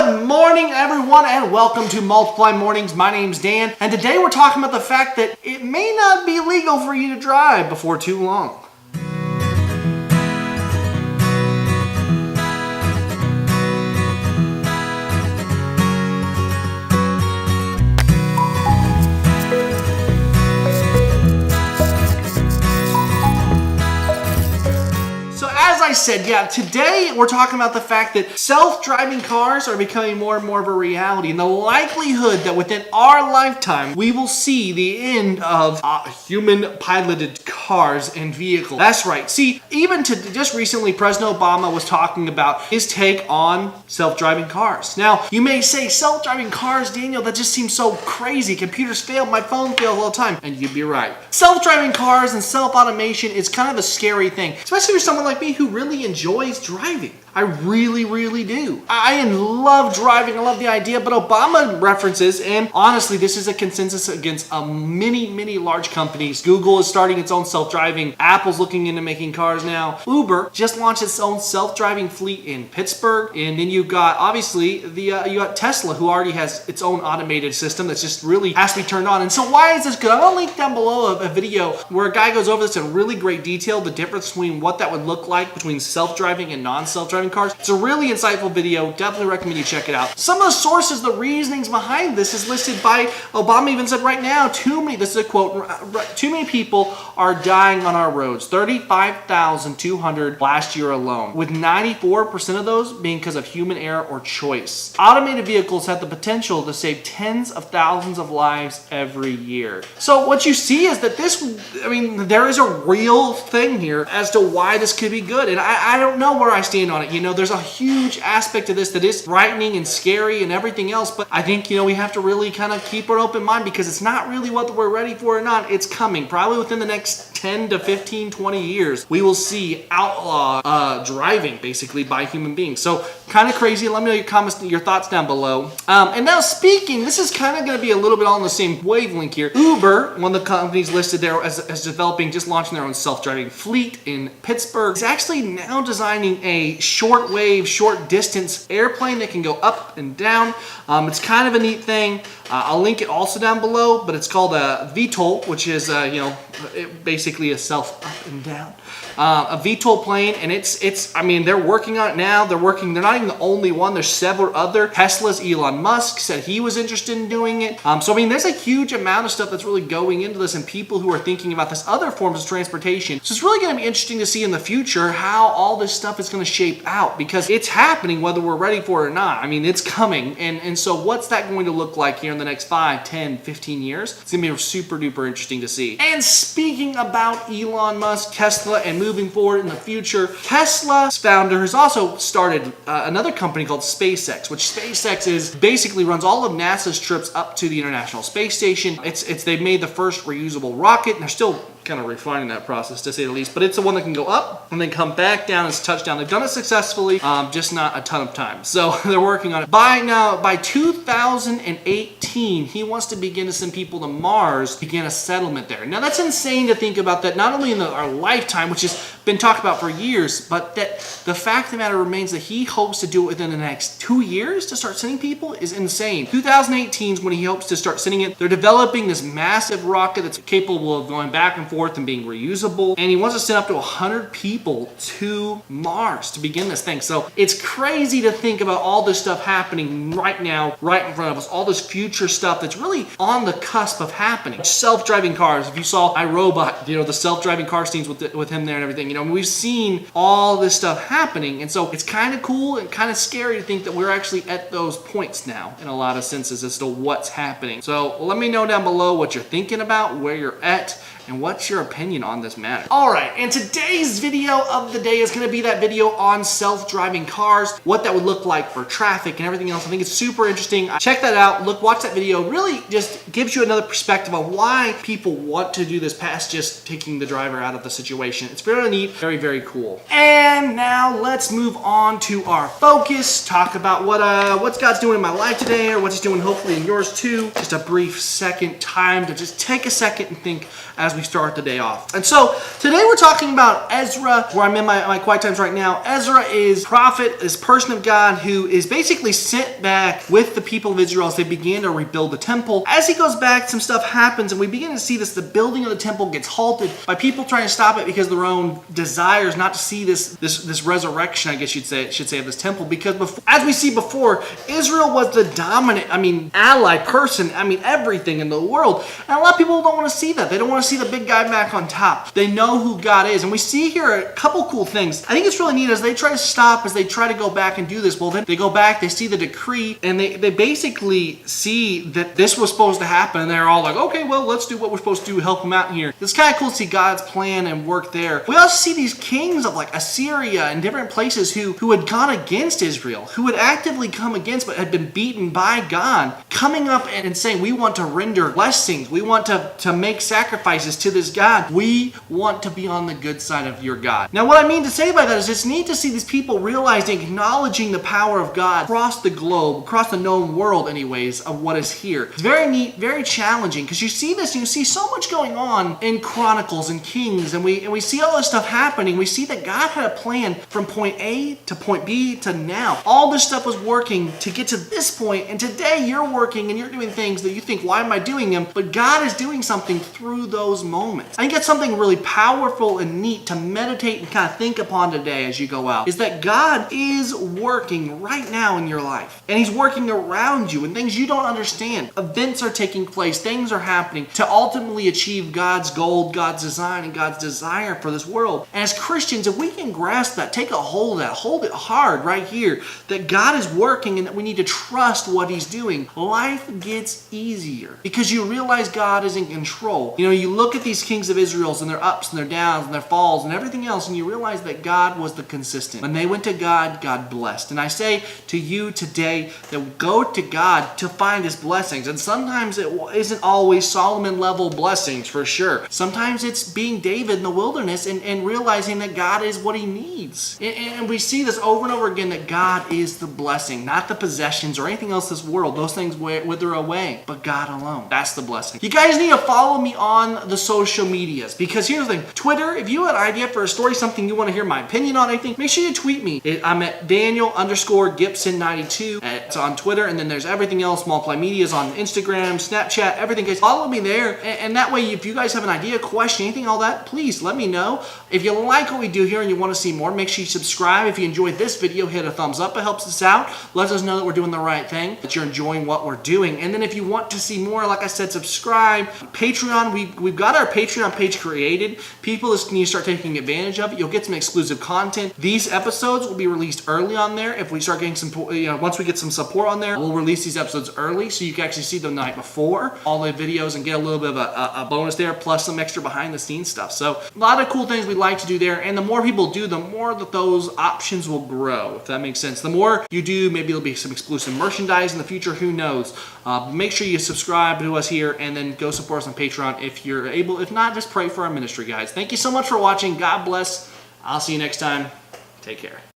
Good morning, everyone, and welcome to Multiply Mornings. My name's Dan, and today we're talking about the fact that it may not be legal for you to drive before too long. As I said, today we're talking about the fact that self-driving cars are becoming more and more of a reality, and the likelihood that within our lifetime we will see the end of human-piloted cars and vehicles. That's right. See, even just recently, President Obama was talking about his take on self-driving cars. Now, you may say, self-driving cars, Daniel, that just seems so crazy. Computers fail, my phone fails all the time. And you'd be right. Self-driving cars and self-automation is kind of a scary thing, especially for someone like me who really enjoys driving. I really do. I love driving. I love the idea, but Obama references, and honestly, this is a consensus against many large companies. Google is starting its own self-driving. Apple's looking into making cars now. Uber just launched its own self-driving fleet in Pittsburgh, and then you've got obviously you got Tesla, who already has its own automated system that's just really has to be turned on. And so why is this good? I'm gonna link down below a video where a guy goes over this in really great detail, the difference between what that would look like between self-driving and non-self-driving cars. It's a really insightful video. Definitely recommend you check it out. Some of the sources, the reasonings behind this is listed by Obama. Even said right now, this is a quote, too many people are dying on our roads. 35,200 last year alone, with 94% of those being because of human error or choice. Automated vehicles have the potential to save tens of thousands of lives every year. So what you see is that there is a real thing here as to why this could be good. And I don't know where I stand on it. You know, there's a huge aspect to this that is frightening and scary and everything else, but I think, we have to really kind of keep an open mind because it's not really what we're ready for or not. It's coming. Probably within the next 10 to 15, 20 years, we will see outlaw driving basically by human beings. So kind of crazy. Let me know your comments, your thoughts down below. And now speaking, this is kind of going to be a little bit on the same wavelength here. Uber, one of the companies listed there as developing, just launching their own self-driving fleet in Pittsburgh, is actually now designing a short-wave, short-distance airplane that can go up and down. It's kind of a neat thing. I'll link it also down below, but it's called a VTOL, which is basically a self up and down. A VTOL plane, and they're working on it now. They're not even the only one. There's several other. Tesla's Elon Musk said he was interested in doing it. There's a huge amount of stuff that's really going into this, and people who are thinking about this other forms of transportation. So it's really going to be interesting to see in the future how all this stuff is going to shape out, because it's happening whether we're ready for it or not. It's coming, and so what's that going to look like here in the next 5, 10, 15 years? It's going to be super duper interesting to see. And speaking about Elon Musk, Tesla, and moving forward in the future, Tesla's founder has also started another company called SpaceX, which SpaceX is basically runs all of NASA's trips up to the International Space Station. They've made the first reusable rocket, and they're still kind of refining that process, to say the least, but it's the one that can go up and then come back down as touchdown. They've done it successfully, just not a ton of time. So they're working on it. By 2018, he wants to begin to send people to Mars, begin a settlement there. Now that's insane to think about, that not only in our lifetime, which has been talked about for years, but that the fact of the matter remains that he hopes to do it within the next 2 years to start sending people is insane. 2018 is when he hopes to start sending it. They're developing this massive rocket that's capable of going back and forth and being reusable, and he wants to send up to 100 people to Mars to begin this thing. So it's crazy to think about all this stuff happening right now, right in front of us, all this future stuff that's really on the cusp of happening. Self-driving cars, if you saw iRobot, the self-driving car scenes with him there and everything, we've seen all this stuff happening, and so it's kind of cool and kind of scary to think that we're actually at those points now in a lot of senses as to what's happening. So let me know down below what you're thinking about, where you're at, and what's your opinion on this matter. All right, and today's video of the day is gonna be that video on self-driving cars, what that would look like for traffic and everything else. I think it's super interesting. Check that out, watch that video. Really just gives you another perspective on why people want to do this past just taking the driver out of the situation. It's very neat, very cool. And now let's move on to our focus, talk about what God's doing in my life today, or what he's doing hopefully in yours too. Just a brief second time to just take a second and think as as we start the day off. And so today we're talking about Ezra, where I'm in my quiet times right now. Ezra is prophet, is person of God who is basically sent back with the people of Israel as they begin to rebuild the temple. As he goes back, some stuff happens, and we begin to see this. The building of the temple gets halted by people trying to stop it because of their own desires not to see this resurrection, I guess you should say, of this temple. Because before, as we see before, Israel was the dominant, ally person, everything in the world. And a lot of people don't want to see that. They don't want to see the big guy back on top. They know who God is. And we see here a couple cool things. I think it's really neat as they try to stop, as they try to go back and do this. Well, then they go back, they see the decree, and they basically see that this was supposed to happen. And they're all like, okay, well, let's do what we're supposed to do, help them out here. It's kind of cool to see God's plan and work there. We also see these kings of like Assyria and different places who had gone against Israel, who had actively come against but had been beaten by God, coming up and saying, we want to render blessings. We want to make sacrifices to this God. We want to be on the good side of your God. Now, what I mean to say by that is it's neat to see these people realizing, acknowledging the power of God across the globe, across the known world anyways, of what is here. It's very neat, very challenging, because you see this, and you see so much going on in Chronicles and Kings, and we see all this stuff happening. We see that God had a plan from point A to point B to now. All this stuff was working to get to this point, and today you're working and you're doing things that you think, why am I doing them? But God is doing something through those moments. I think that's something really powerful and neat to meditate and kind of think upon today as you go out, is that God is working right now in your life. And He's working around you and things you don't understand. Events are taking place, things are happening to ultimately achieve God's goal, God's design, and God's desire for this world. And as Christians, if we can grasp that, take a hold of that, hold it hard right here, that God is working and that we need to trust what He's doing, life gets easier because you realize God is in control. You look at these kings of Israel and their ups and their downs and their falls and everything else, and you realize that God was the consistent. When they went to God, God blessed. And I say to you today that go to God to find His blessings. And sometimes it isn't always Solomon level blessings, for sure. Sometimes it's being David in the wilderness and realizing that God is what he needs. And we see this over and over again, that God is the blessing, not the possessions or anything else in this world. Those things wither away, but God alone. That's the blessing. You guys need to follow me on the social medias, because here's the thing. Twitter, if you have an idea for a story, something you want to hear my opinion on, anything, make sure you tweet me. I'm at Daniel_Gibson92. It's on Twitter, and then there's everything else. Multiply Media is on Instagram, Snapchat, everything. Guys, follow me there, and that way, if you guys have an idea, question, anything, all that, please let me know. If you like what we do here and you want to see more, make sure you subscribe. If you enjoyed this video, hit a thumbs up. It helps us out. Lets us know that we're doing the right thing, that you're enjoying what we're doing. And then if you want to see more, like I said, subscribe. Patreon, we've got our Patreon page created. People need to start taking advantage of it. You'll get some exclusive content. These episodes will be released early on there. If we start getting some, once we get some support on there, we'll release these episodes early so you can actually see them the night before all the videos and get a little bit of a bonus there, plus some extra behind the scenes stuff. So a lot of cool things we like to do there, and the more people do, the more that those options will grow, if that makes sense. The more you do, maybe there'll be some exclusive merchandise in the future, who knows. Make sure you subscribe to us here, and then go support us on Patreon if you're able. If not, just pray for our ministry, guys. Thank you so much for watching. God bless. I'll see you next time. Take care.